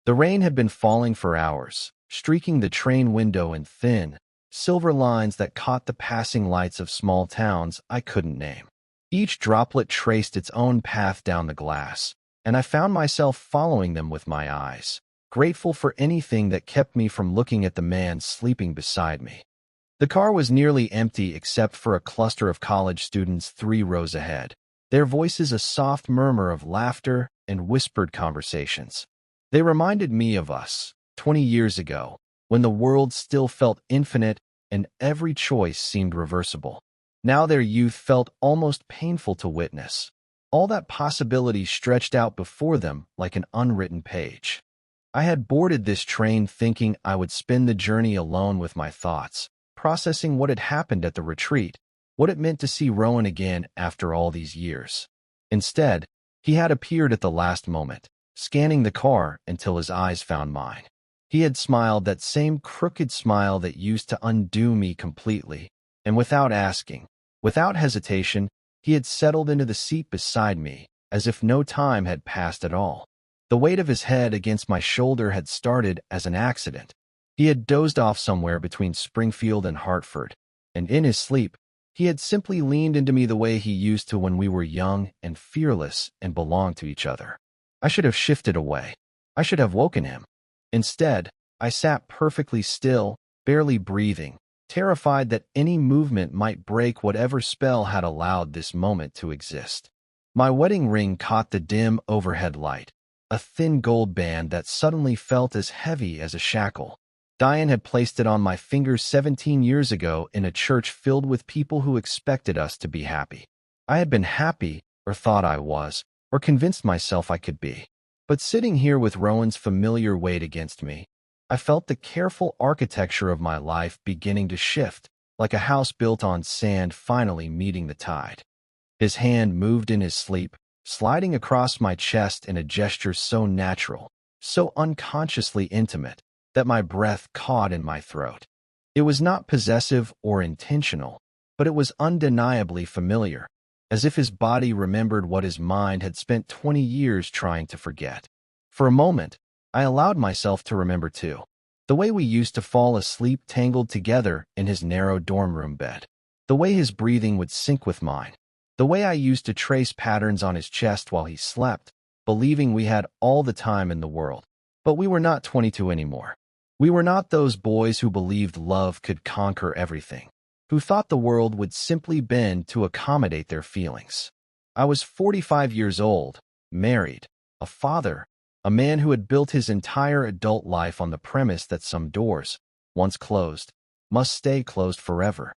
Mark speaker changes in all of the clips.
Speaker 1: The rain had been falling for hours, streaking the train window in thin, silver lines that caught the passing lights of small towns I couldn't name. Each droplet traced its own path down the glass, and I found myself following them with my eyes, grateful for anything that kept me from looking at the man sleeping beside me. The car was nearly empty except for a cluster of college students 3 rows ahead, their voices a soft murmur of laughter and whispered conversations. They reminded me of us, 20 years ago, when the world still felt infinite and every choice seemed reversible. Now their youth felt almost painful to witness. All that possibility stretched out before them like an unwritten page. I had boarded this train thinking I would spend the journey alone with my thoughts, processing what had happened at the retreat, what it meant to see Rowan again after all these years. Instead, he had appeared at the last moment, scanning the car until his eyes found mine. He had smiled that same crooked smile that used to undo me completely, and without asking, without hesitation, he had settled into the seat beside me, as if no time had passed at all. The weight of his head against my shoulder had started as an accident. He had dozed off somewhere between Springfield and Hartford, and in his sleep, he had simply leaned into me the way he used to when we were young and fearless and belonged to each other. I should have shifted away. I should have woken him. Instead, I sat perfectly still, barely breathing, terrified that any movement might break whatever spell had allowed this moment to exist. My wedding ring caught the dim overhead light, a thin gold band that suddenly felt as heavy as a shackle. Diane had placed it on my finger 17 years ago in a church filled with people who expected us to be happy. I had been happy, or thought I was, or convinced myself I could be. But sitting here with Rowan's familiar weight against me, I felt the careful architecture of my life beginning to shift, like a house built on sand finally meeting the tide. His hand moved in his sleep, sliding across my chest in a gesture so natural, so unconsciously intimate, that my breath caught in my throat. It was not possessive or intentional, but it was undeniably familiar, as if his body remembered what his mind had spent 20 years trying to forget. For a moment, I allowed myself to remember too, the way we used to fall asleep tangled together in his narrow dorm room bed, the way his breathing would sync with mine, the way I used to trace patterns on his chest while he slept, believing we had all the time in the world. But we were not 22 anymore. We were not those boys who believed love could conquer everything, who thought the world would simply bend to accommodate their feelings. I was 45 years old, married, a father, a man who had built his entire adult life on the premise that some doors, once closed, must stay closed forever.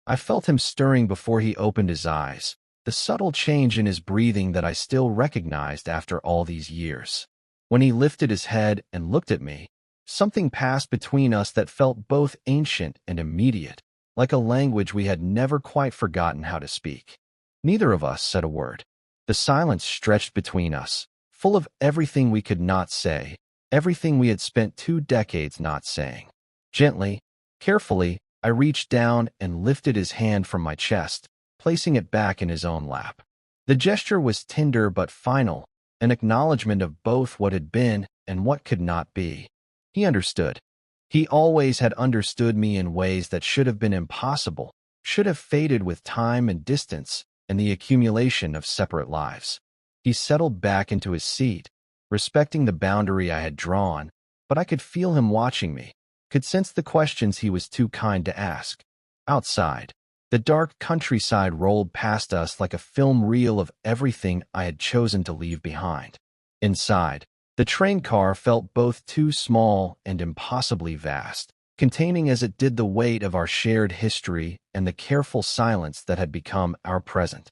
Speaker 1: I felt him stirring before he opened his eyes, the subtle change in his breathing that I still recognized after all these years. When he lifted his head and looked at me, something passed between us that felt both ancient and immediate, like a language we had never quite forgotten how to speak. Neither of us said a word. The silence stretched between us, full of everything we could not say, everything we had spent 2 decades not saying. Gently, carefully, I reached down and lifted his hand from my chest, placing it back in his own lap. The gesture was tender but final, an acknowledgement of both what had been and what could not be. He understood. He always had understood me in ways that should have been impossible, should have faded with time and distance and the accumulation of separate lives. He settled back into his seat, respecting the boundary I had drawn, but I could feel him watching me, could sense the questions he was too kind to ask. Outside, the dark countryside rolled past us like a film reel of everything I had chosen to leave behind. Inside, the train car felt both too small and impossibly vast, containing as it did the weight of our shared history and the careful silence that had become our present.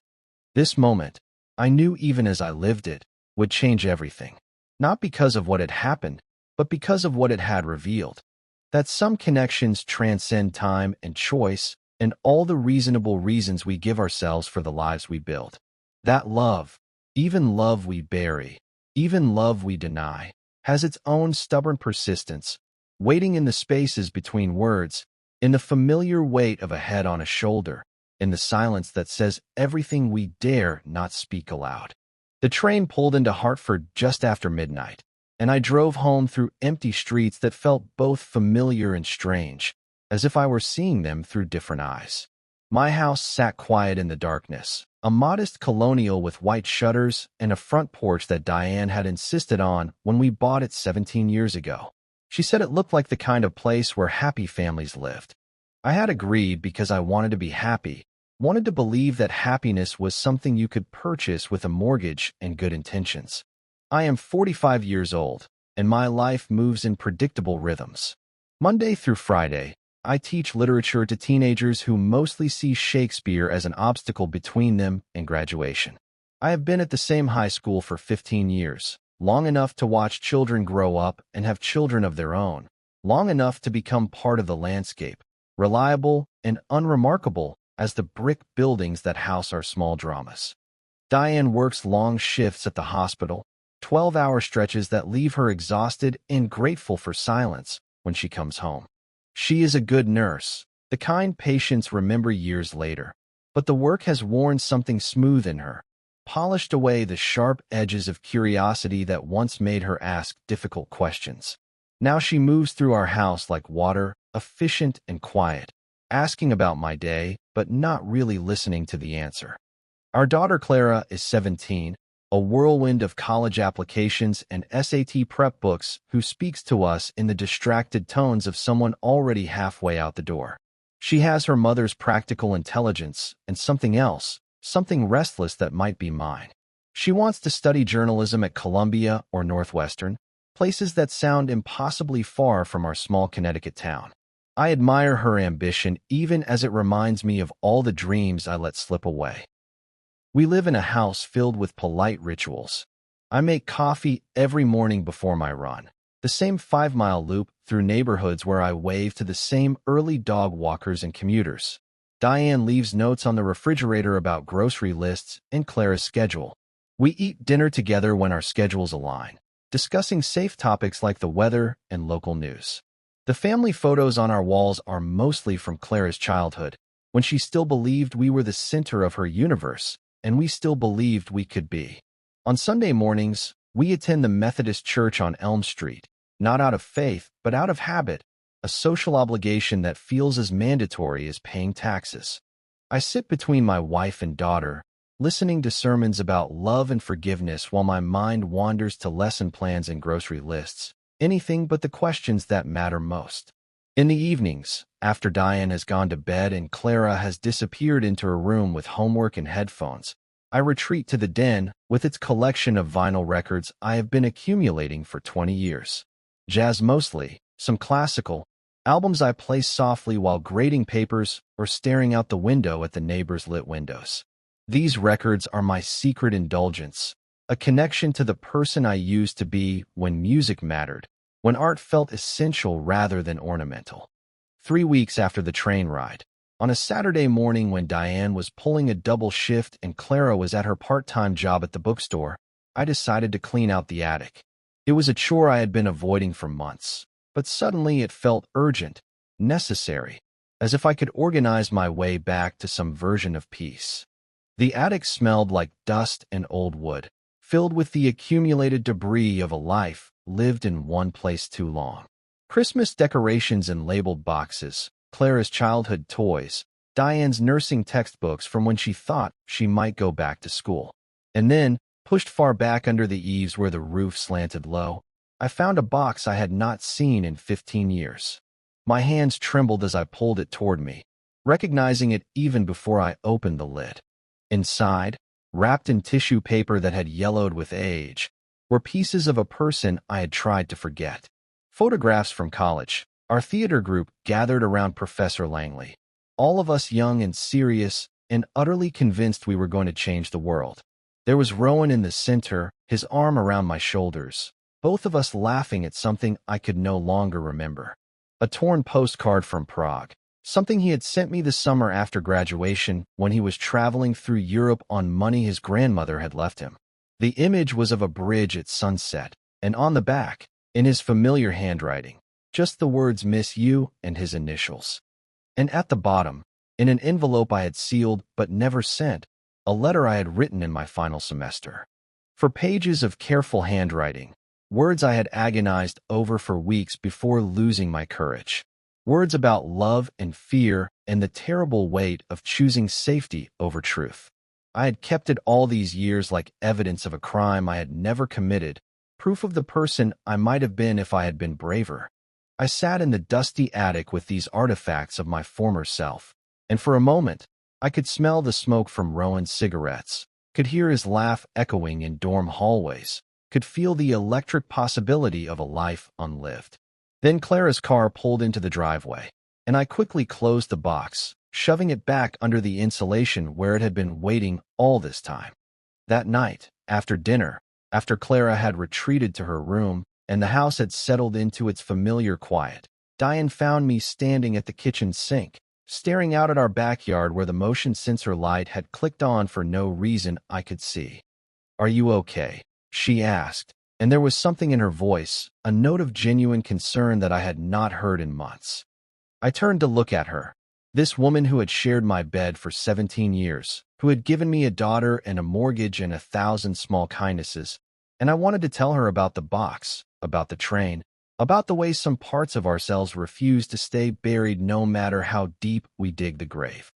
Speaker 1: This moment, I knew even as I lived it, would change everything, not because of what had happened, but because of what it had revealed. That some connections transcend time and choice and all the reasonable reasons we give ourselves for the lives we build. That love, even love we bury, even love we deny, has its own stubborn persistence, waiting in the spaces between words, in the familiar weight of a head on a shoulder, in the silence that says everything we dare not speak aloud. The train pulled into Hartford just after midnight. and I drove home through empty streets that felt both familiar and strange, as if I were seeing them through different eyes. My house sat quiet in the darkness, a modest colonial with white shutters and a front porch that Diane had insisted on when we bought it 17 years ago. She said it looked like the kind of place where happy families lived. I had agreed because I wanted to be happy, wanted to believe that happiness was something you could purchase with a mortgage and good intentions. I am 45 years old, and my life moves in predictable rhythms. Monday through Friday, I teach literature to teenagers who mostly see Shakespeare as an obstacle between them and graduation. I have been at the same high school for 15 years, long enough to watch children grow up and have children of their own, long enough to become part of the landscape, reliable and unremarkable as the brick buildings that house our small dramas. Diane works long shifts at the hospital, 12-hour stretches that leave her exhausted and grateful for silence when she comes home. She is a good nurse, the kind patients remember years later, but the work has worn something smooth in her, polished away the sharp edges of curiosity that once made her ask difficult questions. Now she moves through our house like water, efficient and quiet, asking about my day, but not really listening to the answer. Our daughter Clara is 17, a whirlwind of college applications and SAT prep books who speaks to us in the distracted tones of someone already halfway out the door. She has her mother's practical intelligence and something else, something restless that might be mine. She wants to study journalism at Columbia or Northwestern, places that sound impossibly far from our small Connecticut town. I admire her ambition even as it reminds me of all the dreams I let slip away. We live in a house filled with polite rituals. I make coffee every morning before my run, the same 5-mile loop through neighborhoods where I wave to the same early dog walkers and commuters. Diane leaves notes on the refrigerator about grocery lists and Clara's schedule. We eat dinner together when our schedules align, discussing safe topics like the weather and local news. The family photos on our walls are mostly from Clara's childhood, when she still believed we were the center of her universe, and we still believed we could be. On Sunday mornings, we attend the Methodist Church on Elm Street, not out of faith, but out of habit, a social obligation that feels as mandatory as paying taxes. I sit between my wife and daughter, listening to sermons about love and forgiveness while my mind wanders to lesson plans and grocery lists, anything but the questions that matter most. In the evenings, after Diane has gone to bed and Clara has disappeared into her room with homework and headphones, I retreat to the den with its collection of vinyl records I have been accumulating for 20 years. Jazz mostly, some classical, albums I play softly while grading papers or staring out the window at the neighbors' lit windows. These records are my secret indulgence, a connection to the person I used to be when music mattered, when art felt essential rather than ornamental. 3 weeks after the train ride, on a Saturday morning when Diane was pulling a double shift and Clara was at her part-time job at the bookstore, I decided to clean out the attic. It was a chore I had been avoiding for months, but suddenly it felt urgent, necessary, as if I could organize my way back to some version of peace. The attic smelled like dust and old wood, filled with the accumulated debris of a life lived in one place too long. Christmas decorations in labeled boxes, Clara's childhood toys, Diane's nursing textbooks from when she thought she might go back to school. And then, pushed far back under the eaves where the roof slanted low, I found a box I had not seen in 15 years. My hands trembled as I pulled it toward me, recognizing it even before I opened the lid. Inside, wrapped in tissue paper that had yellowed with age, were pieces of a person I had tried to forget. Photographs from college. Our theater group gathered around Professor Langley, all of us young and serious and utterly convinced we were going to change the world. There was Rowan in the center, his arm around my shoulders, both of us laughing at something I could no longer remember. A torn postcard from Prague, something he had sent me the summer after graduation when he was traveling through Europe on money his grandmother had left him. The image was of a bridge at sunset, and on the back, in his familiar handwriting, just the words "Miss You" and his initials. And at the bottom, in an envelope I had sealed but never sent, a letter I had written in my final semester. For pages of careful handwriting, Words I had agonized over for weeks before losing my courage. Words about love and fear and the terrible weight of choosing safety over truth. I had kept it all these years like evidence of a crime I had never committed, proof of the person I might have been if I had been braver. I sat in the dusty attic with these artifacts of my former self, and for a moment, I could smell the smoke from Rowan's cigarettes, could hear his laugh echoing in dorm hallways, could feel the electric possibility of a life unlived. Then Clara's car pulled into the driveway, and I quickly closed the box, shoving it back under the insulation where it had been waiting all this time. That night, after dinner, after Clara had retreated to her room and the house had settled into its familiar quiet, Diane found me standing at the kitchen sink, staring out at our backyard where the motion sensor light had clicked on for no reason I could see. "Are you okay?" she asked, and there was something in her voice, a note of genuine concern that I had not heard in months. I turned to look at her, this woman who had shared my bed for 17 years, who had given me a daughter and a mortgage and 1,000 small kindnesses, and I wanted to tell her about the box, about the train, about the way some parts of ourselves refuse to stay buried no matter how deep we dig the grave.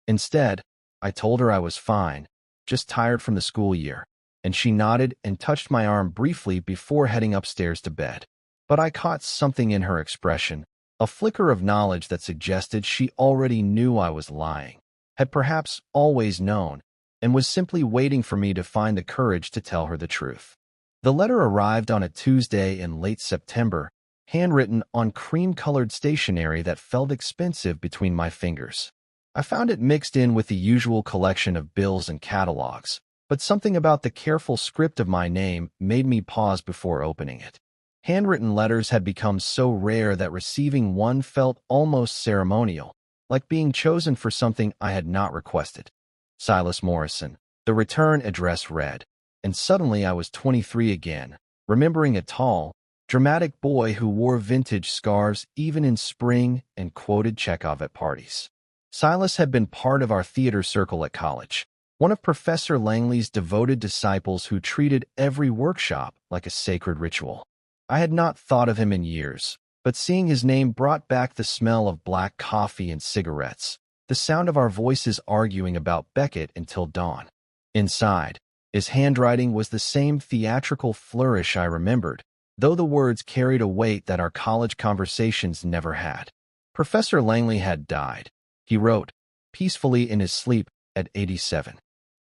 Speaker 1: Instead, I told her I was fine, just tired from the school year, and she nodded and touched my arm briefly before heading upstairs to bed. But I caught something in her expression, a flicker of knowledge that suggested she already knew I was lying, had perhaps always known, and was simply waiting for me to find the courage to tell her the truth. The letter arrived on a Tuesday in late September, handwritten on cream-colored stationery that felt expensive between my fingers. I found it mixed in with the usual collection of bills and catalogs, but something about the careful script of my name made me pause before opening it. Handwritten letters had become so rare that receiving one felt almost ceremonial, like being chosen for something I had not requested. Silas Morrison, the return address read, and suddenly I was 23 again, remembering a tall, dramatic boy who wore vintage scarves even in spring and quoted Chekhov at parties. Silas had been part of our theater circle at college, one of Professor Langley's devoted disciples who treated every workshop like a sacred ritual. I had not thought of him in years, but seeing his name brought back the smell of black coffee and cigarettes, the sound of our voices arguing about Beckett until dawn. Inside, his handwriting was the same theatrical flourish I remembered, though the words carried a weight that our college conversations never had. Professor Langley had died, he wrote, peacefully in his sleep at 87.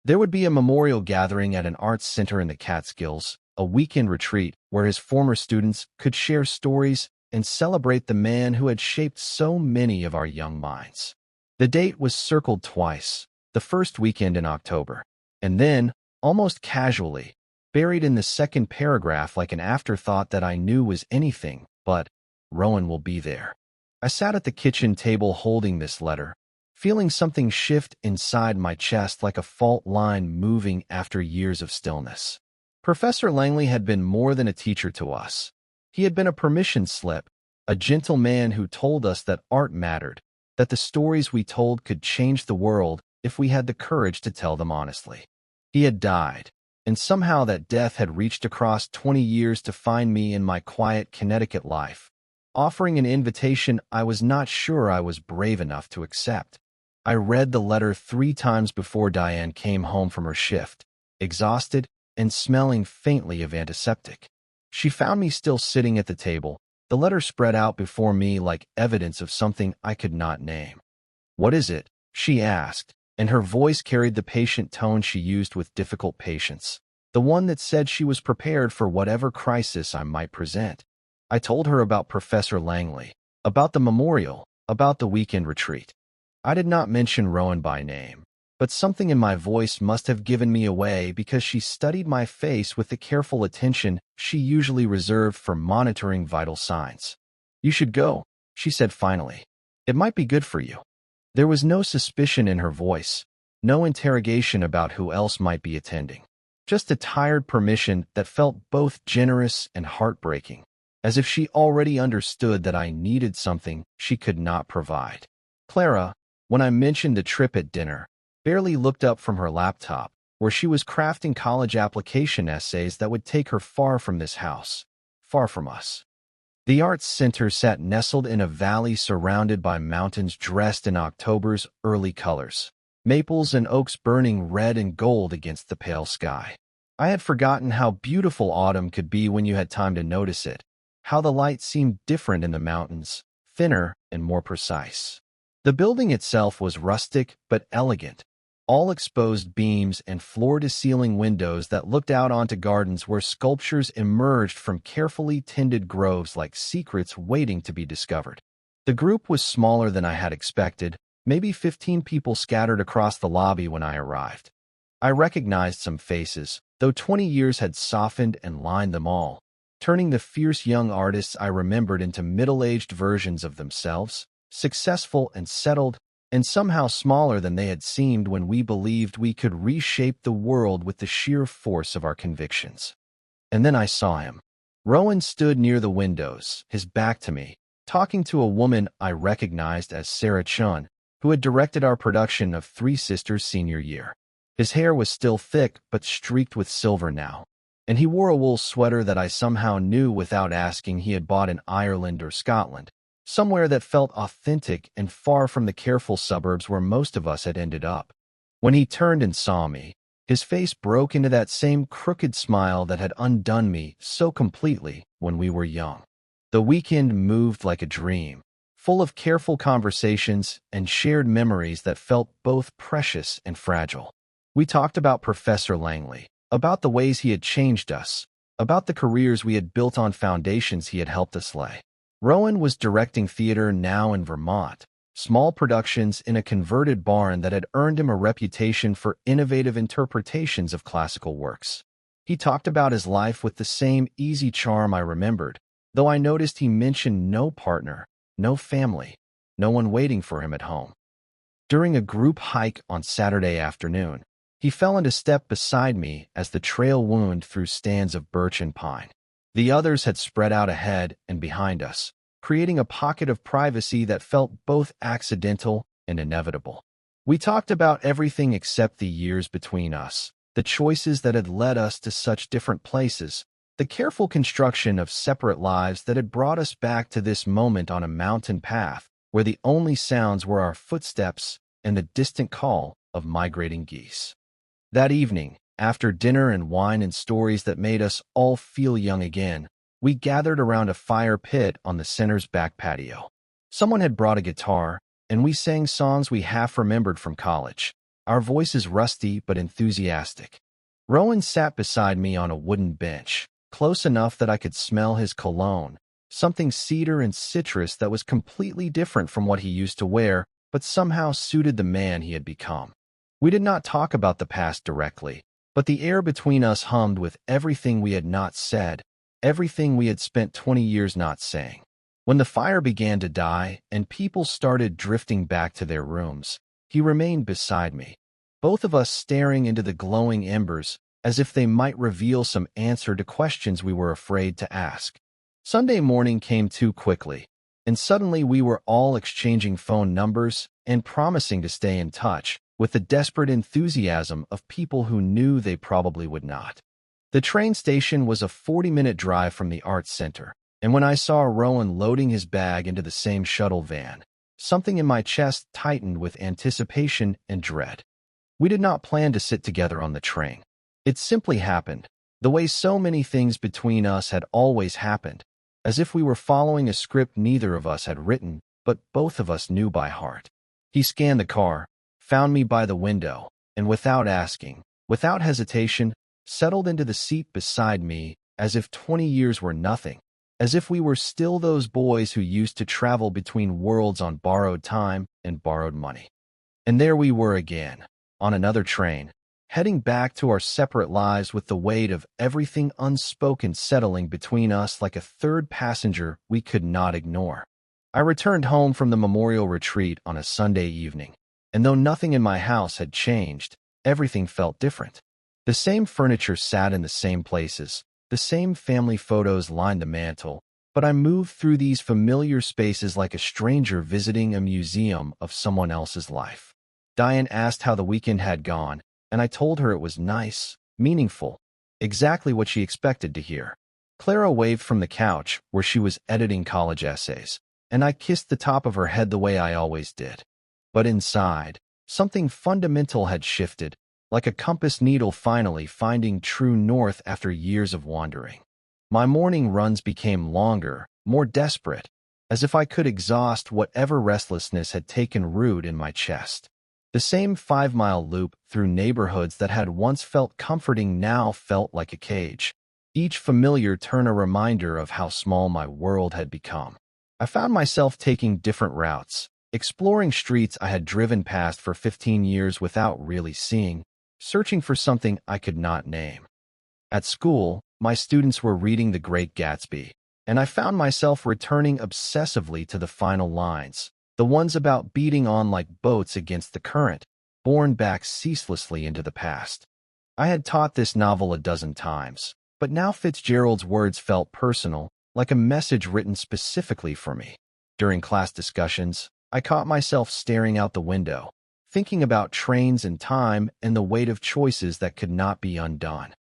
Speaker 1: There would be a memorial gathering at an arts center in the Catskills, a weekend retreat where his former students could share stories and celebrate the man who had shaped so many of our young minds. The date was circled twice, the first weekend in October, and then, almost casually, buried in the second paragraph like an afterthought that I knew was anything but, "Rowan will be there." I sat at the kitchen table holding this letter, feeling something shift inside my chest like a fault line moving after years of stillness. Professor Langley had been more than a teacher to us. He had been a permission slip, a gentle man who told us that art mattered, that the stories we told could change the world if we had the courage to tell them honestly. He had died, and somehow that death had reached across 20 years to find me in my quiet Connecticut life, offering an invitation I was not sure I was brave enough to accept. I read the letter 3 times before Diane came home from her shift, exhausted and smelling faintly of antiseptic. She found me still sitting at the table, the letter spread out before me like evidence of something I could not name. "What is it?" she asked, and her voice carried the patient tone she used with difficult patience, the one that said she was prepared for whatever crisis I might present. I told her about Professor Langley, about the memorial, about the weekend retreat. I did not mention Rowan by name, but something in my voice must have given me away because she studied my face with the careful attention she usually reserved for monitoring vital signs. "You should go," she said finally. "It might be good for you." There was no suspicion in her voice, no interrogation about who else might be attending. Just a tired permission that felt both generous and heartbreaking, as if she already understood that I needed something she could not provide. Clara, when I mentioned the trip at dinner, barely looked up from her laptop, where she was crafting college application essays that would take her far from this house. far from us. The Arts Center sat nestled in a valley surrounded by mountains dressed in October's early colors, maples and oaks burning red and gold against the pale sky. I had forgotten how beautiful autumn could be when you had time to notice it, how the light seemed different in the mountains, thinner and more precise. The building itself was rustic but elegant, all exposed beams and floor-to-ceiling windows that looked out onto gardens where sculptures emerged from carefully tended groves like secrets waiting to be discovered. The group was smaller than I had expected, maybe 15 people scattered across the lobby when I arrived. I recognized some faces, though 20 years had softened and lined them all, turning the fierce young artists I remembered into middle-aged versions of themselves, successful and settled, and somehow smaller than they had seemed when we believed we could reshape the world with the sheer force of our convictions. And then I saw him. Rowan stood near the windows, his back to me, talking to a woman I recognized as Sarah Chun, who had directed our production of Three Sisters senior year. His hair was still thick but streaked with silver now, and he wore a wool sweater that I somehow knew without asking he had bought in Ireland or Scotland, somewhere that felt authentic and far from the careful suburbs where most of us had ended up. When he turned and saw me, his face broke into that same crooked smile that had undone me so completely when we were young. The weekend moved like a dream, full of careful conversations and shared memories that felt both precious and fragile. We talked about Professor Langley, about the ways he had changed us, about the careers we had built on foundations he had helped us lay. Rowan was directing theater now in Vermont, small productions in a converted barn that had earned him a reputation for innovative interpretations of classical works. He talked about his life with the same easy charm I remembered, though I noticed he mentioned no partner, no family, no one waiting for him at home. During a group hike on Saturday afternoon, he fell into step beside me as the trail wound through stands of birch and pine. The others had spread out ahead and behind us, creating a pocket of privacy that felt both accidental and inevitable. We talked about everything except the years between us, the choices that had led us to such different places, the careful construction of separate lives that had brought us back to this moment on a mountain path where the only sounds were our footsteps and the distant call of migrating geese. That evening, after dinner and wine and stories that made us all feel young again, we gathered around a fire pit on the center's back patio. Someone had brought a guitar, and we sang songs we half remembered from college, our voices rusty but enthusiastic. Rowan sat beside me on a wooden bench, close enough that I could smell his cologne, something cedar and citrus that was completely different from what he used to wear, but somehow suited the man he had become. We did not talk about the past directly, but the air between us hummed with everything we had not said, everything we had spent 20 years not saying. When the fire began to die and people started drifting back to their rooms, he remained beside me, both of us staring into the glowing embers as if they might reveal some answer to questions we were afraid to ask. Sunday morning came too quickly, and suddenly we were all exchanging phone numbers and promising to stay in touch, with the desperate enthusiasm of people who knew they probably would not. The train station was a 40-minute drive from the Arts Center, and when I saw Rowan loading his bag into the same shuttle van, something in my chest tightened with anticipation and dread. We did not plan to sit together on the train. It simply happened, the way so many things between us had always happened, as if we were following a script neither of us had written, but both of us knew by heart. He scanned the car, found me by the window, and without asking, without hesitation, settled into the seat beside me as if 20 years were nothing, as if we were still those boys who used to travel between worlds on borrowed time and borrowed money. And there we were again, on another train, heading back to our separate lives with the weight of everything unspoken settling between us like a third passenger we could not ignore. I returned home from the memorial retreat on a Sunday evening, and though nothing in my house had changed, everything felt different. The same furniture sat in the same places, the same family photos lined the mantel, but I moved through these familiar spaces like a stranger visiting a museum of someone else's life. Diane asked how the weekend had gone, and I told her it was nice, meaningful, exactly what she expected to hear. Clara waved from the couch where she was editing college essays, and I kissed the top of her head the way I always did. But inside, something fundamental had shifted, like a compass needle finally finding true north after years of wandering. My morning runs became longer, more desperate, as if I could exhaust whatever restlessness had taken root in my chest. The same 5-mile loop through neighborhoods that had once felt comforting now felt like a cage. Each familiar turn a reminder of how small my world had become. I found myself taking different routes, exploring streets I had driven past for 15 years without really seeing, searching for something I could not name. At school, my students were reading The Great Gatsby, and I found myself returning obsessively to the final lines, the ones about beating on like boats against the current, borne back ceaselessly into the past. I had taught this novel a dozen times, but now Fitzgerald's words felt personal, like a message written specifically for me. During class discussions, I caught myself staring out the window, thinking about trains and time and the weight of choices that could not be undone.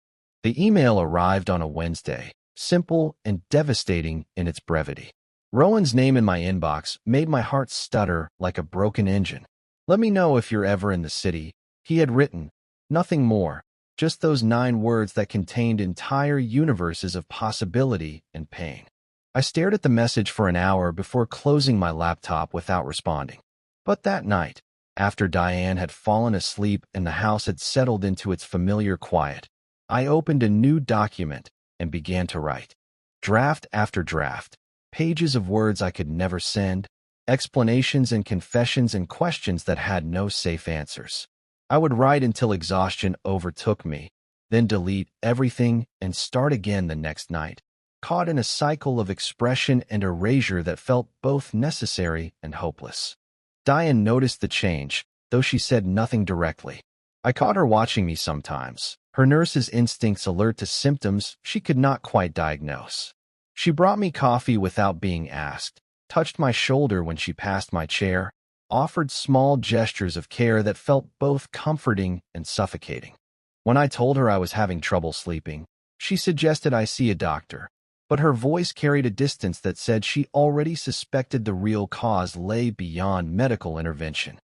Speaker 1: The email arrived on a Wednesday, simple and devastating in its brevity. Rowan's name in my inbox made my heart stutter like a broken engine. "Let me know if you're ever in the city," he had written. Nothing more, just those 9 words that contained entire universes of possibility and pain. I stared at the message for an hour before closing my laptop without responding. But that night, after Diane had fallen asleep and the house had settled into its familiar quiet, I opened a new document and began to write. Draft after draft, pages of words I could never send, explanations and confessions and questions that had no safe answers. I would write until exhaustion overtook me, then delete everything and start again the next night, caught in a cycle of expression and erasure that felt both necessary and hopeless. Diane noticed the change, though she said nothing directly. I caught her watching me sometimes, her nurse's instincts alert to symptoms she could not quite diagnose. She brought me coffee without being asked, touched my shoulder when she passed my chair, offered small gestures of care that felt both comforting and suffocating. When I told her I was having trouble sleeping, she suggested I see a doctor, but her voice carried a distance that said she already suspected the real cause lay beyond medical intervention.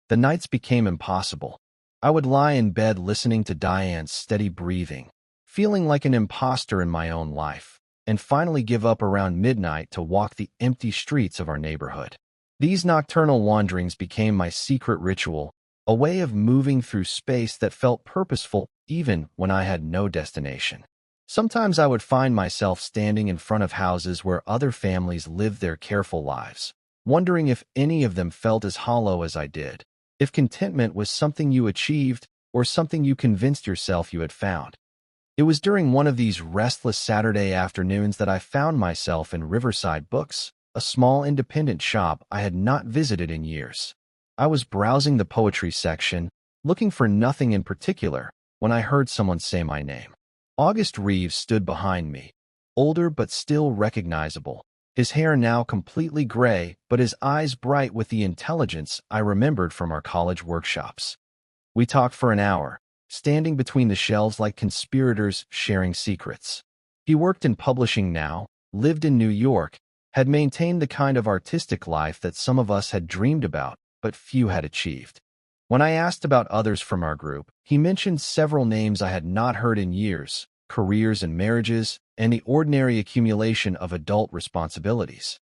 Speaker 1: The nights became impossible. I would lie in bed listening to Diane's steady breathing, feeling like an imposter in my own life, and finally give up around midnight to walk the empty streets of our neighborhood. These nocturnal wanderings became my secret ritual, a way of moving through space that felt purposeful even when I had no destination. Sometimes I would find myself standing in front of houses where other families lived their careful lives, wondering if any of them felt as hollow as I did, if contentment was something you achieved or something you convinced yourself you had found. It was during one of these restless Saturday afternoons that I found myself in Riverside Books, a small independent shop I had not visited in years. I was browsing the poetry section, looking for nothing in particular, when I heard someone say my name. August Reeves stood behind me, older but still recognizable, his hair now completely gray but his eyes bright with the intelligence I remembered from our college workshops. We talked for an hour, standing between the shelves like conspirators sharing secrets. He worked in publishing now, lived in New York, had maintained the kind of artistic life that some of us had dreamed about, but few had achieved. When I asked about others from our group, he mentioned several names I had not heard in years, careers and marriages, and the ordinary accumulation of adult responsibilities.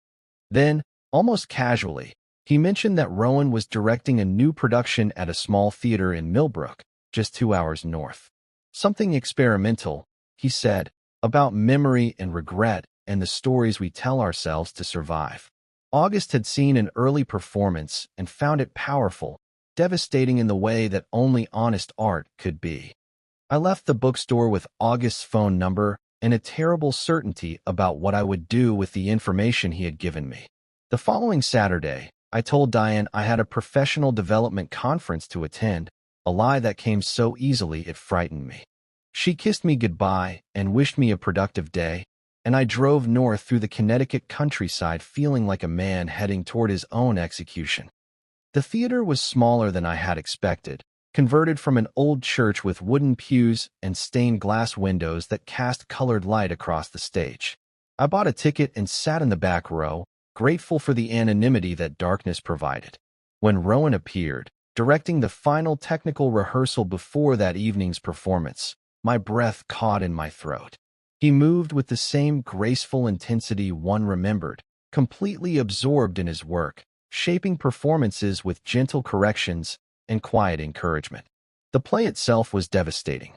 Speaker 1: Then, almost casually, he mentioned that Rowan was directing a new production at a small theater in Millbrook, just 2 hours north. Something experimental, he said, about memory and regret and the stories we tell ourselves to survive. August had seen an early performance and found it powerful, devastating in the way that only honest art could be. I left the bookstore with August's phone number and a terrible certainty about what I would do with the information he had given me. The following Saturday, I told Diane I had a professional development conference to attend, a lie that came so easily it frightened me. She kissed me goodbye and wished me a productive day, and I drove north through the Connecticut countryside feeling like a man heading toward his own execution. The theater was smaller than I had expected, converted from an old church with wooden pews and stained glass windows that cast colored light across the stage. I bought a ticket and sat in the back row, grateful for the anonymity that darkness provided. When Rowan appeared, directing the final technical rehearsal before that evening's performance, my breath caught in my throat. He moved with the same graceful intensity one remembered, completely absorbed in his work, shaping performances with gentle corrections and quiet encouragement. The play itself was devastating.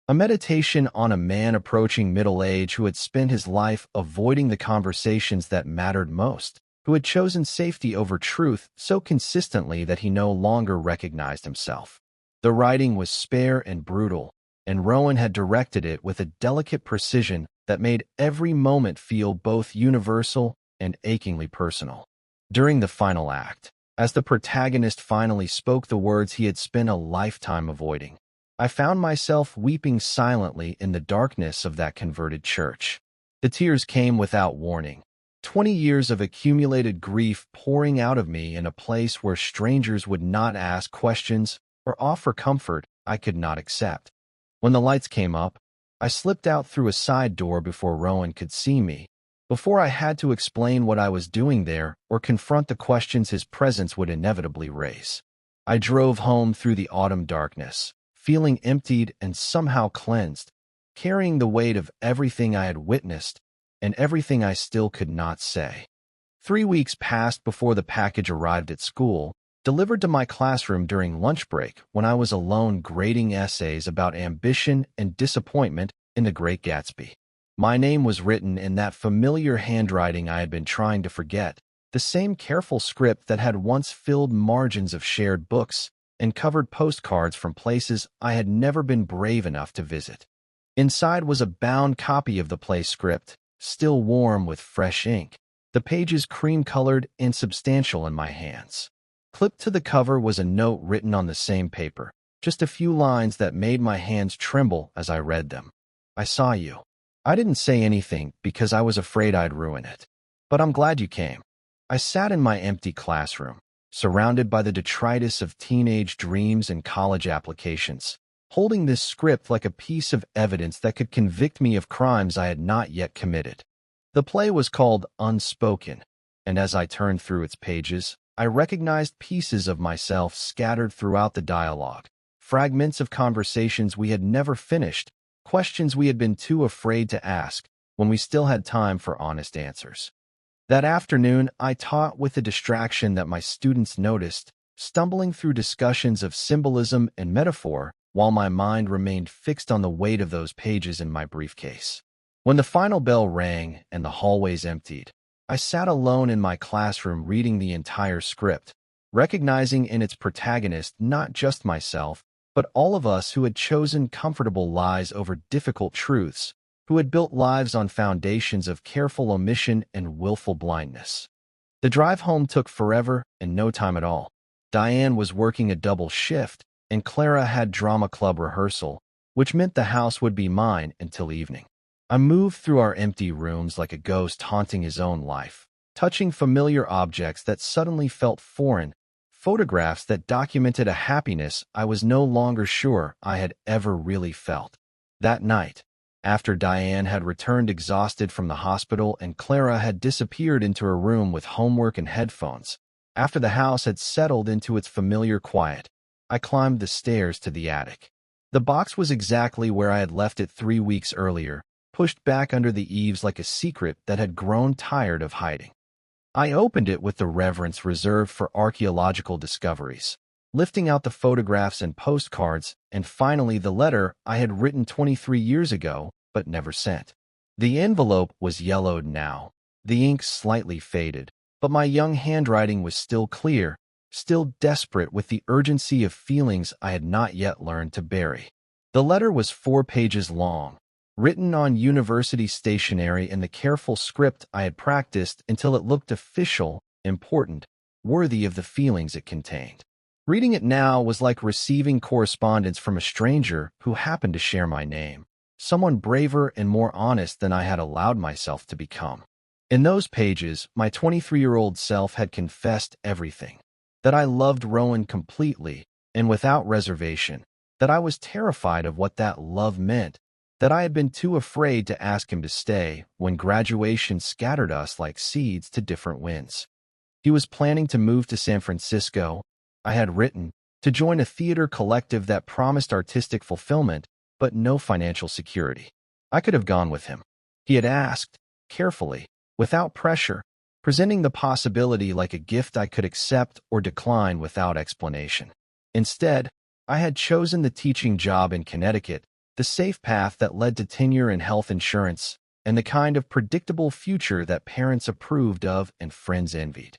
Speaker 1: A meditation on a man approaching middle age who had spent his life avoiding the conversations that mattered most, who had chosen safety over truth so consistently that he no longer recognized himself. The writing was spare and brutal, and Rowan had directed it with a delicate precision that made every moment feel both universal and achingly personal. During the final act, as the protagonist finally spoke the words he had spent a lifetime avoiding, I found myself weeping silently in the darkness of that converted church. The tears came without warning, 20 years of accumulated grief pouring out of me in a place where strangers would not ask questions or offer comfort I could not accept. When the lights came up, I slipped out through a side door before Rowan could see me, before I had to explain what I was doing there or confront the questions his presence would inevitably raise. I drove home through the autumn darkness, feeling emptied and somehow cleansed, carrying the weight of everything I had witnessed and everything I still could not say. 3 weeks passed before the package arrived at school, delivered to my classroom during lunch break when I was alone grading essays about ambition and disappointment in The Great Gatsby. My name was written in that familiar handwriting I had been trying to forget, the same careful script that had once filled margins of shared books and covered postcards from places I had never been brave enough to visit. Inside was a bound copy of the play script, still warm with fresh ink, the pages cream-colored and substantial in my hands. Clipped to the cover was a note written on the same paper, just a few lines that made my hands tremble as I read them. I saw you. I didn't say anything because I was afraid I'd ruin it. But I'm glad you came. I sat in my empty classroom, surrounded by the detritus of teenage dreams and college applications, holding this script like a piece of evidence that could convict me of crimes I had not yet committed. The play was called Unspoken, and as I turned through its pages, I recognized pieces of myself scattered throughout the dialogue, fragments of conversations we had never finished, questions we had been too afraid to ask when we still had time for honest answers. That afternoon, I taught with a distraction that my students noticed, stumbling through discussions of symbolism and metaphor while my mind remained fixed on the weight of those pages in my briefcase. When the final bell rang and the hallways emptied, I sat alone in my classroom reading the entire script, recognizing in its protagonist not just myself, but all of us who had chosen comfortable lies over difficult truths, who had built lives on foundations of careful omission and willful blindness. The drive home took forever and no time at all. Diane was working a double shift, and Clara had drama club rehearsal, which meant the house would be mine until evening. I moved through our empty rooms like a ghost haunting his own life, touching familiar objects that suddenly felt foreign, photographs that documented a happiness I was no longer sure I had ever really felt. That night, after Diane had returned exhausted from the hospital and Clara had disappeared into her room with homework and headphones, after the house had settled into its familiar quiet, I climbed the stairs to the attic. The box was exactly where I had left it 3 weeks earlier, pushed back under the eaves like a secret that had grown tired of hiding. I opened it with the reverence reserved for archaeological discoveries, lifting out the photographs and postcards, and finally the letter I had written 23 years ago but never sent. The envelope was yellowed now, the ink slightly faded, but my young handwriting was still clear, still desperate with the urgency of feelings I had not yet learned to bury. The letter was 4 pages long, written on university stationery in the careful script I had practiced until it looked official, important, worthy of the feelings it contained. Reading it now was like receiving correspondence from a stranger who happened to share my name, someone braver and more honest than I had allowed myself to become. In those pages, my 23-year-old self had confessed everything, that I loved Rowan completely, and without reservation, that I was terrified of what that love meant, that I had been too afraid to ask him to stay when graduation scattered us like seeds to different winds. He was planning to move to San Francisco, I had written, to join a theater collective that promised artistic fulfillment, but no financial security. I could have gone with him. He had asked, carefully, without pressure, presenting the possibility like a gift I could accept or decline without explanation. Instead, I had chosen the teaching job in Connecticut, the safe path that led to tenure and health insurance, and the kind of predictable future that parents approved of and friends envied.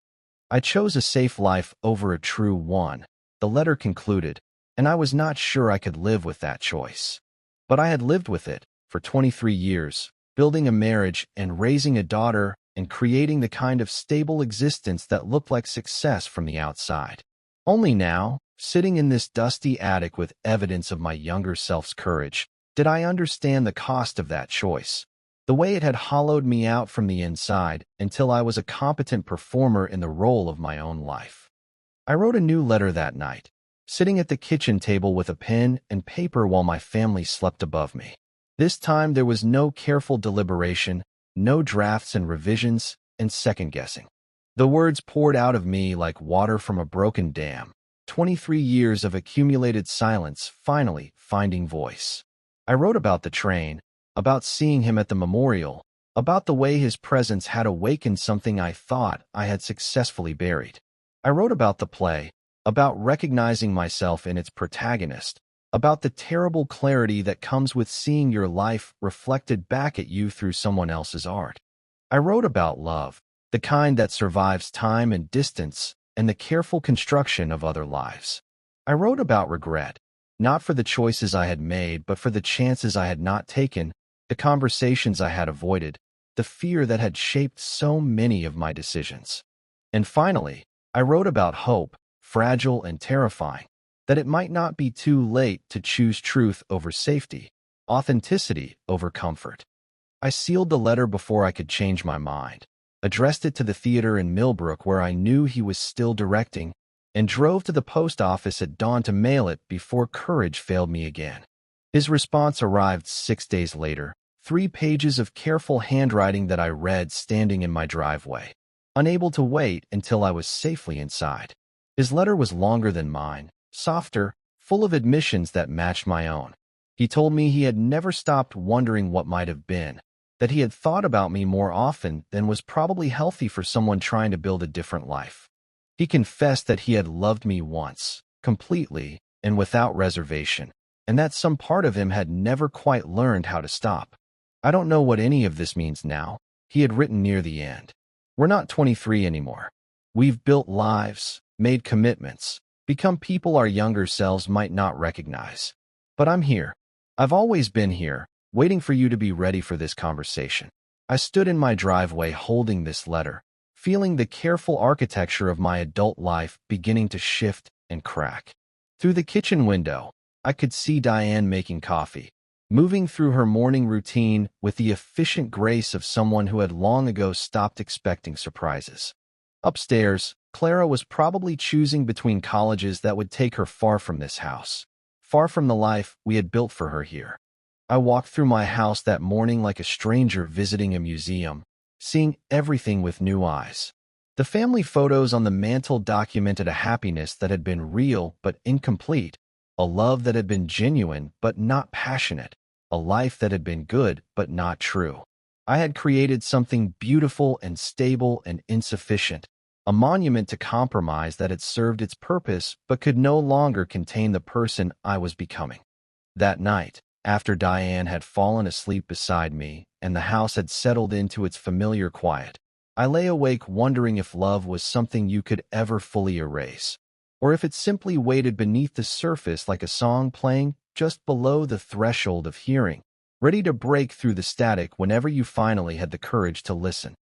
Speaker 1: I chose a safe life over a true one, the letter concluded, and I was not sure I could live with that choice. But I had lived with it for 23 years, building a marriage and raising a daughter and creating the kind of stable existence that looked like success from the outside. Only now, sitting in this dusty attic with evidence of my younger self's courage, did I understand the cost of that choice, the way it had hollowed me out from the inside until I was a competent performer in the role of my own life. I wrote a new letter that night, sitting at the kitchen table with a pen and paper while my family slept above me. This time there was no careful deliberation, no drafts and revisions, and second-guessing. The words poured out of me like water from a broken dam, 23 years of accumulated silence finally finding voice. I wrote about the train, about seeing him at the memorial, about the way his presence had awakened something I thought I had successfully buried. I wrote about the play, about recognizing myself in its protagonist, about the terrible clarity that comes with seeing your life reflected back at you through someone else's art. I wrote about love, the kind that survives time and distance, and the careful construction of other lives. I wrote about regret, not for the choices I had made, but for the chances I had not taken, the conversations I had avoided, the fear that had shaped so many of my decisions. And finally, I wrote about hope, fragile and terrifying, that it might not be too late to choose truth over safety, authenticity over comfort. I sealed the letter before I could change my mind, addressed it to the theater in Millbrook where I knew he was still directing, and drove to the post office at dawn to mail it before courage failed me again. His response arrived 6 days later, 3 pages of careful handwriting that I read standing in my driveway, unable to wait until I was safely inside. His letter was longer than mine, softer, full of admissions that matched my own. He told me he had never stopped wondering what might have been, that he had thought about me more often than was probably healthy for someone trying to build a different life. He confessed that he had loved me once, completely, and without reservation, and that some part of him had never quite learned how to stop. I don't know what any of this means now, he had written near the end. We're not 23 anymore. We've built lives, made commitments, become people our younger selves might not recognize. But I'm here. I've always been here, waiting for you to be ready for this conversation. I stood in my driveway holding this letter, feeling the careful architecture of my adult life beginning to shift and crack. Through the kitchen window, I could see Diane making coffee, moving through her morning routine with the efficient grace of someone who had long ago stopped expecting surprises. Upstairs, Clara was probably choosing between colleges that would take her far from this house, far from the life we had built for her here. I walked through my house that morning like a stranger visiting a museum, seeing everything with new eyes. The family photos on the mantel documented a happiness that had been real but incomplete, a love that had been genuine but not passionate, a life that had been good but not true. I had created something beautiful and stable and insufficient, a monument to compromise that had served its purpose but could no longer contain the person I was becoming. That night, after Diane had fallen asleep beside me and the house had settled into its familiar quiet, I lay awake wondering if love was something you could ever fully erase, or if it simply waited beneath the surface like a song playing just below the threshold of hearing, ready to break through the static whenever you finally had the courage to listen.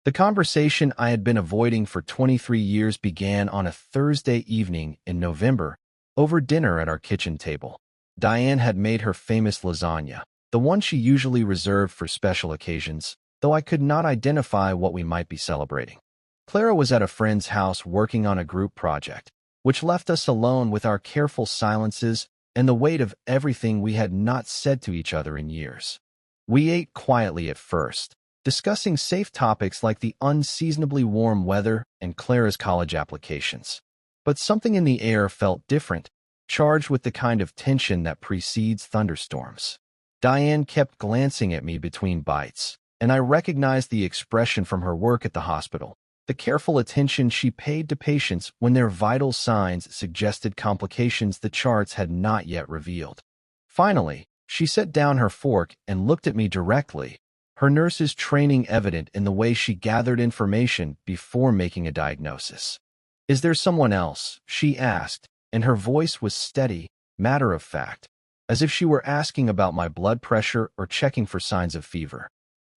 Speaker 1: The conversation I had been avoiding for 23 years began on a Thursday evening in November, over dinner at our kitchen table. Diane had made her famous lasagna, the one she usually reserved for special occasions, though I could not identify what we might be celebrating. Clara was at a friend's house working on a group project, which left us alone with our careful silences and the weight of everything we had not said to each other in years. We ate quietly at first, discussing safe topics like the unseasonably warm weather and Clara's college applications. But something in the air felt different, charged with the kind of tension that precedes thunderstorms. Diane kept glancing at me between bites, and I recognized the expression from her work at the hospital, the careful attention she paid to patients when their vital signs suggested complications the charts had not yet revealed. Finally, she set down her fork and looked at me directly, her nurse's training evident in the way she gathered information before making a diagnosis. "Is there someone else?" she asked, and her voice was steady, matter-of-fact, as if she were asking about my blood pressure or checking for signs of fever.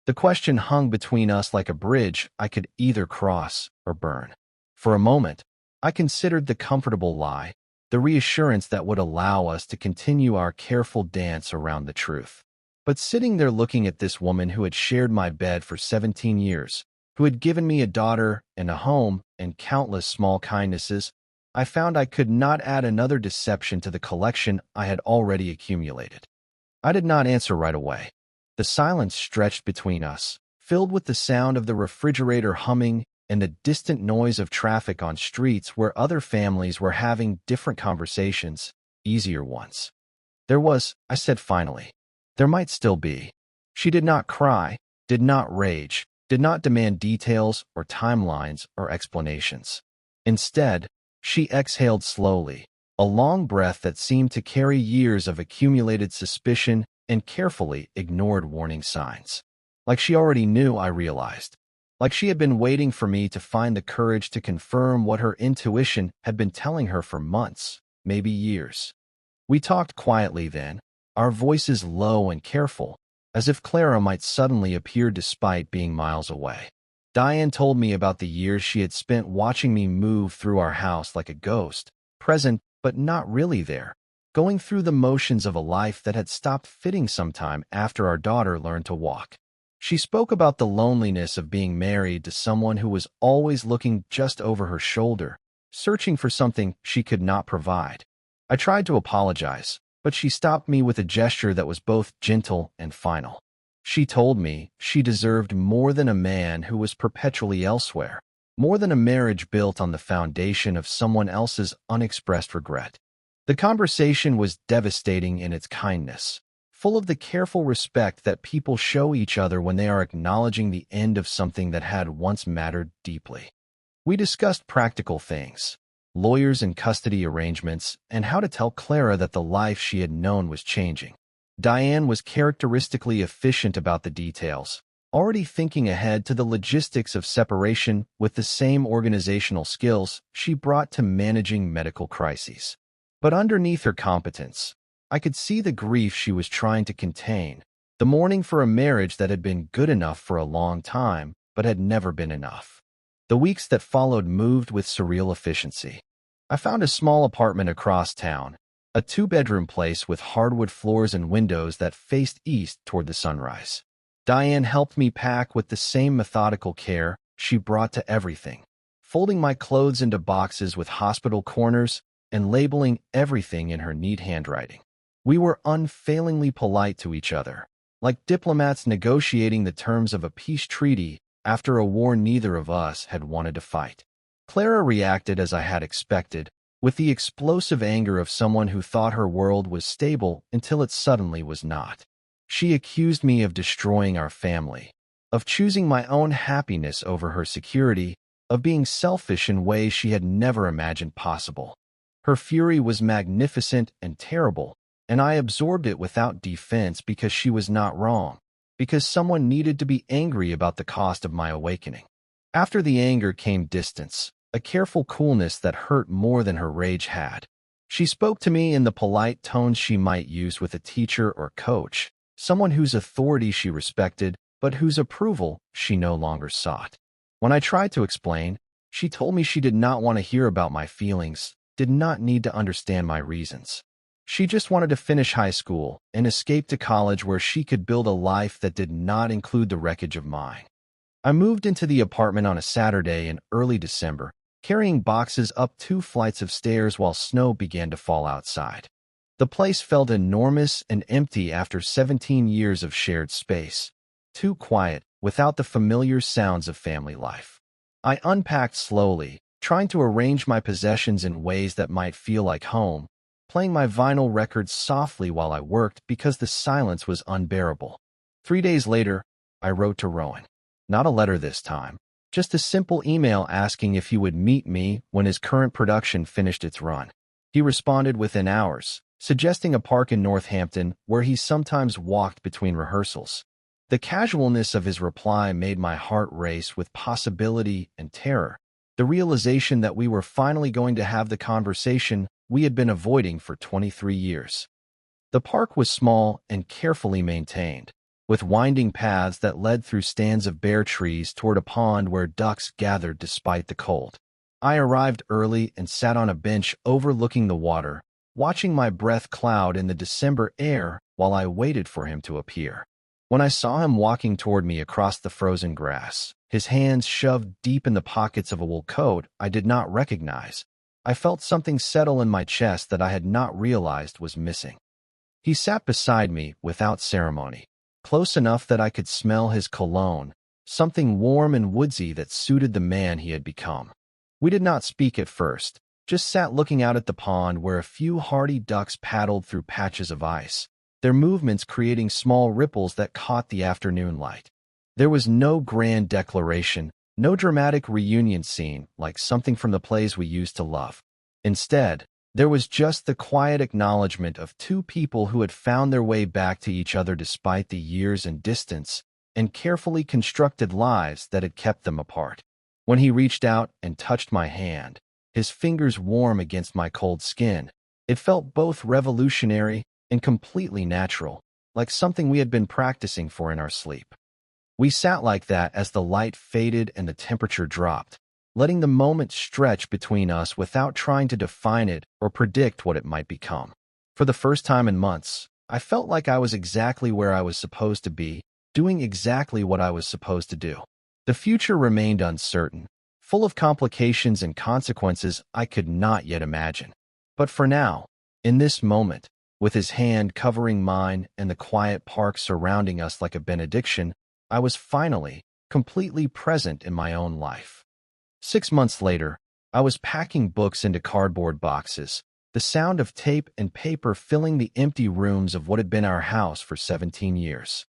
Speaker 1: The question hung between us like a bridge I could either cross or burn. For a moment, I considered the comfortable lie, the reassurance that would allow us to continue our careful dance around the truth. But sitting there looking at this woman who had shared my bed for 17 years, who had given me a daughter and a home and countless small kindnesses, I found I could not add another deception to the collection I had already accumulated. I did not answer right away. The silence stretched between us, filled with the sound of the refrigerator humming and the distant noise of traffic on streets where other families were having different conversations, easier ones. "There was," I said finally. "There might still be." She did not cry, did not rage, did not demand details or timelines or explanations. Instead, she exhaled slowly, a long breath that seemed to carry years of accumulated suspicion and carefully ignored warning signs. Like she already knew, I realized. Like she had been waiting for me to find the courage to confirm what her intuition had been telling her for months, maybe years. We talked quietly then, our voices low and careful, as if Clara might suddenly appear despite being miles away. Diane told me about the years she had spent watching me move through our house like a ghost, present but not really there, going through the motions of a life that had stopped fitting sometime after our daughter learned to walk. She spoke about the loneliness of being married to someone who was always looking just over her shoulder, searching for something she could not provide. I tried to apologize, but she stopped me with a gesture that was both gentle and final. She told me she deserved more than a man who was perpetually elsewhere, more than a marriage built on the foundation of someone else's unexpressed regret. The conversation was devastating in its kindness, full of the careful respect that people show each other when they are acknowledging the end of something that had once mattered deeply. We discussed practical things, lawyers and custody arrangements, and how to tell Clara that the life she had known was changing. Diane was characteristically efficient about the details, already thinking ahead to the logistics of separation with the same organizational skills she brought to managing medical crises. But underneath her competence, I could see the grief she was trying to contain, the mourning for a marriage that had been good enough for a long time, but had never been enough. The weeks that followed moved with surreal efficiency. I found a small apartment across town, a two-bedroom place with hardwood floors and windows that faced east toward the sunrise. Diane helped me pack with the same methodical care she brought to everything, folding my clothes into boxes with hospital corners and labeling everything in her neat handwriting. We were unfailingly polite to each other, like diplomats negotiating the terms of a peace treaty after a war neither of us had wanted to fight. Clara reacted as I had expected, with the explosive anger of someone who thought her world was stable until it suddenly was not. She accused me of destroying our family, of choosing my own happiness over her security, of being selfish in ways she had never imagined possible. Her fury was magnificent and terrible, and I absorbed it without defense because she was not wrong, because someone needed to be angry about the cost of my awakening. After the anger came distance, a careful coolness that hurt more than her rage had. She spoke to me in the polite tones she might use with a teacher or coach, someone whose authority she respected, but whose approval she no longer sought. When I tried to explain, she told me she did not want to hear about my feelings, did not need to understand my reasons. She just wanted to finish high school and escape to college where she could build a life that did not include the wreckage of mine. I moved into the apartment on a Saturday in early December, carrying boxes up 2 flights of stairs while snow began to fall outside. The place felt enormous and empty after 17 years of shared space. Too quiet, without the familiar sounds of family life. I unpacked slowly, trying to arrange my possessions in ways that might feel like home, playing my vinyl records softly while I worked because the silence was unbearable. 3 days later, I wrote to Rowan. Not a letter this time, just a simple email asking if he would meet me when his current production finished its run. He responded within hours, suggesting a park in Northampton where he sometimes walked between rehearsals. The casualness of his reply made my heart race with possibility and terror, the realization that we were finally going to have the conversation we had been avoiding for 23 years. The park was small and carefully maintained, with winding paths that led through stands of bare trees toward a pond where ducks gathered despite the cold. I arrived early and sat on a bench overlooking the water, watching my breath cloud in the December air while I waited for him to appear. When I saw him walking toward me across the frozen grass, his hands shoved deep in the pockets of a wool coat I did not recognize, I felt something settle in my chest that I had not realized was missing. He sat beside me without ceremony, close enough that I could smell his cologne, something warm and woodsy that suited the man he had become. We did not speak at first, just sat looking out at the pond where a few hardy ducks paddled through patches of ice, their movements creating small ripples that caught the afternoon light. There was no grand declaration, no dramatic reunion scene like something from the plays we used to love. Instead, there was just the quiet acknowledgement of two people who had found their way back to each other despite the years and distance and carefully constructed lives that had kept them apart. When he reached out and touched my hand, his fingers warm against my cold skin, it felt both revolutionary and completely natural, like something we had been practicing for in our sleep. We sat like that as the light faded and the temperature dropped, letting the moment stretch between us without trying to define it or predict what it might become. For the first time in months, I felt like I was exactly where I was supposed to be, doing exactly what I was supposed to do. The future remained uncertain, full of complications and consequences I could not yet imagine. But for now, in this moment, with his hand covering mine and the quiet park surrounding us like a benediction, I was finally, completely present in my own life. 6 months later, I was packing books into cardboard boxes, the sound of tape and paper filling the empty rooms of what had been our house for 17 years.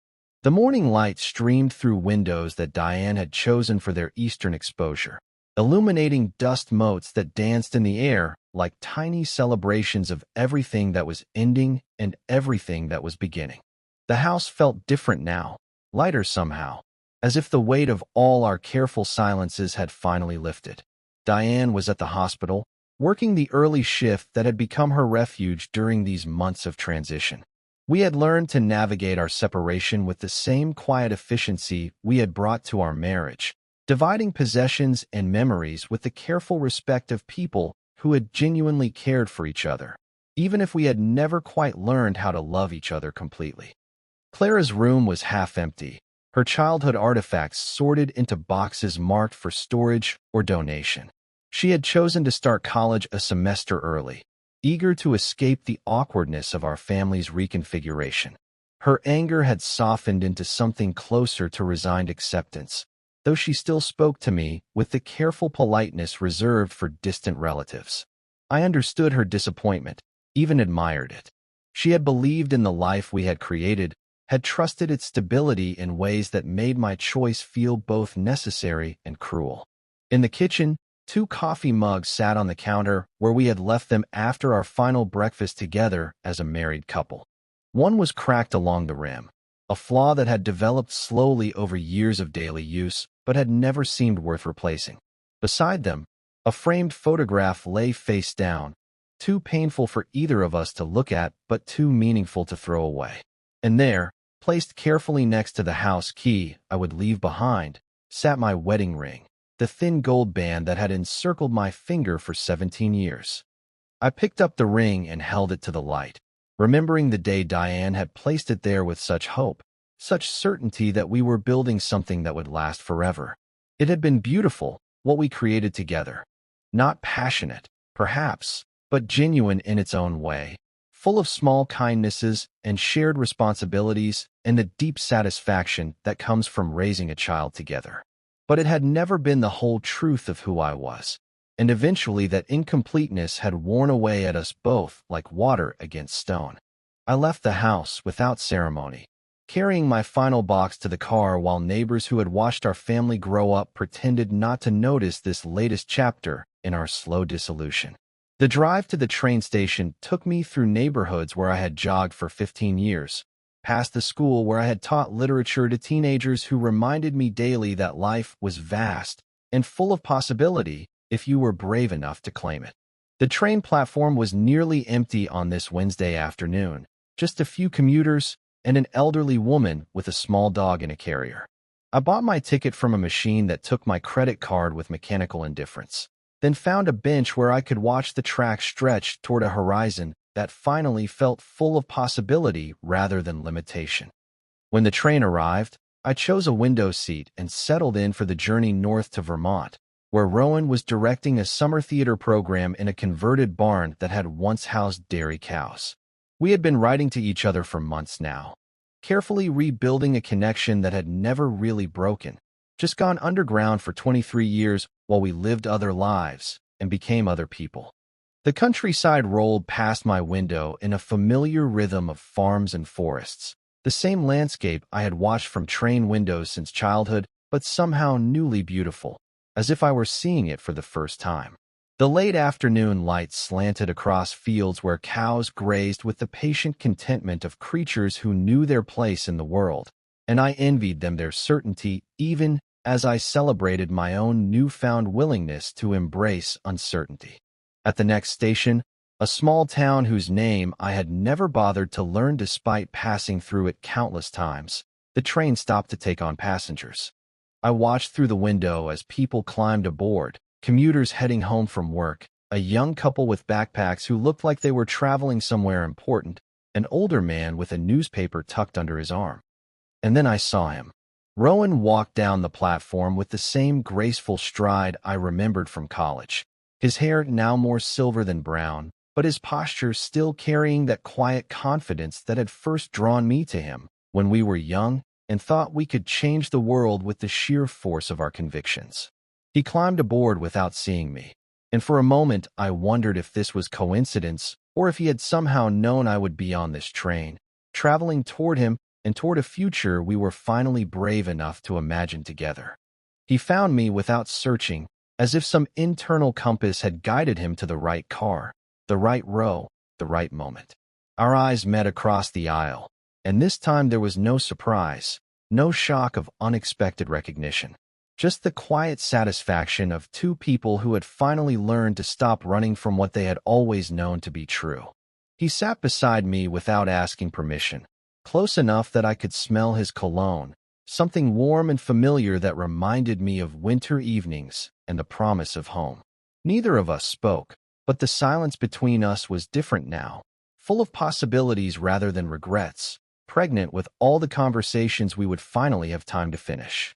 Speaker 1: The morning light streamed through windows that Diane had chosen for their eastern exposure, illuminating dust motes that danced in the air like tiny celebrations of everything that was ending and everything that was beginning. The house felt different now, lighter somehow, as if the weight of all our careful silences had finally lifted. Diane was at the hospital, working the early shift that had become her refuge during these months of transition. We had learned to navigate our separation with the same quiet efficiency we had brought to our marriage, dividing possessions and memories with the careful respect of people who had genuinely cared for each other, even if we had never quite learned how to love each other completely. Clara's room was half empty, her childhood artifacts sorted into boxes marked for storage or donation. She had chosen to start college a semester early, eager to escape the awkwardness of our family's reconfiguration. Her anger had softened into something closer to resigned acceptance, though she still spoke to me with the careful politeness reserved for distant relatives. I understood her disappointment, even admired it. She had believed in the life we had created, had trusted its stability in ways that made my choice feel both necessary and cruel. In the kitchen, 2 coffee mugs sat on the counter where we had left them after our final breakfast together as a married couple. One was cracked along the rim, a flaw that had developed slowly over years of daily use but had never seemed worth replacing. Beside them, a framed photograph lay face down, too painful for either of us to look at but too meaningful to throw away. And there, placed carefully next to the house key I would leave behind, sat my wedding ring, the thin gold band that had encircled my finger for 17 years. I picked up the ring and held it to the light, remembering the day Diane had placed it there with such hope, such certainty that we were building something that would last forever. It had been beautiful, what we created together. Not passionate, perhaps, but genuine in its own way, full of small kindnesses and shared responsibilities and the deep satisfaction that comes from raising a child together. But it had never been the whole truth of who I was, and eventually that incompleteness had worn away at us both like water against stone. I left the house without ceremony, carrying my final box to the car while neighbors who had watched our family grow up pretended not to notice this latest chapter in our slow dissolution. The drive to the train station took me through neighborhoods where I had jogged for 15 years, past the school where I had taught literature to teenagers who reminded me daily that life was vast and full of possibility if you were brave enough to claim it. The train platform was nearly empty on this Wednesday afternoon, just a few commuters and an elderly woman with a small dog in a carrier. I bought my ticket from a machine that took my credit card with mechanical indifference, then found a bench where I could watch the track stretch toward a horizon that finally felt full of possibility rather than limitation. When the train arrived, I chose a window seat and settled in for the journey north to Vermont, where Rowan was directing a summer theater program in a converted barn that had once housed dairy cows. We had been writing to each other for months now, carefully rebuilding a connection that had never really broken, just gone underground for 23 years while we lived other lives and became other people. The countryside rolled past my window in a familiar rhythm of farms and forests, the same landscape I had watched from train windows since childhood, but somehow newly beautiful, as if I were seeing it for the first time. The late afternoon light slanted across fields where cows grazed with the patient contentment of creatures who knew their place in the world, and I envied them their certainty even as I celebrated my own newfound willingness to embrace uncertainty. At the next station, a small town whose name I had never bothered to learn despite passing through it countless times, the train stopped to take on passengers. I watched through the window as people climbed aboard, commuters heading home from work, a young couple with backpacks who looked like they were traveling somewhere important, an older man with a newspaper tucked under his arm. And then I saw him. Rowan walked down the platform with the same graceful stride I remembered from college, his hair now more silver than brown, but his posture still carrying that quiet confidence that had first drawn me to him when we were young and thought we could change the world with the sheer force of our convictions. He climbed aboard without seeing me, and for a moment I wondered if this was coincidence or if he had somehow known I would be on this train, traveling toward him and toward a future we were finally brave enough to imagine together. He found me without searching, as if some internal compass had guided him to the right car, the right row, the right moment. Our eyes met across the aisle, and this time there was no surprise, no shock of unexpected recognition. Just the quiet satisfaction of two people who had finally learned to stop running from what they had always known to be true. He sat beside me without asking permission, close enough that I could smell his cologne, something warm and familiar that reminded me of winter evenings and the promise of home. Neither of us spoke, but the silence between us was different now, full of possibilities rather than regrets, pregnant with all the conversations we would finally have time to finish.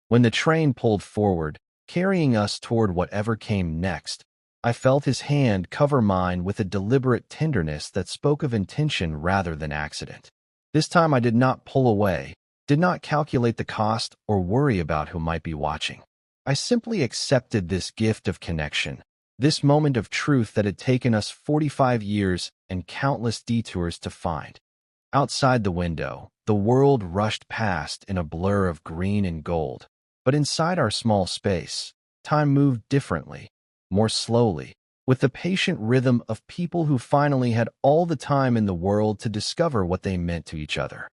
Speaker 1: When the train pulled forward, carrying us toward whatever came next, I felt his hand cover mine with a deliberate tenderness that spoke of intention rather than accident. This time I did not pull away, did not calculate the cost or worry about who might be watching. I simply accepted this gift of connection, this moment of truth that had taken us 45 years and countless detours to find. Outside the window, the world rushed past in a blur of green and gold. But inside our small space, time moved differently, more slowly, with the patient rhythm of people who finally had all the time in the world to discover what they meant to each other.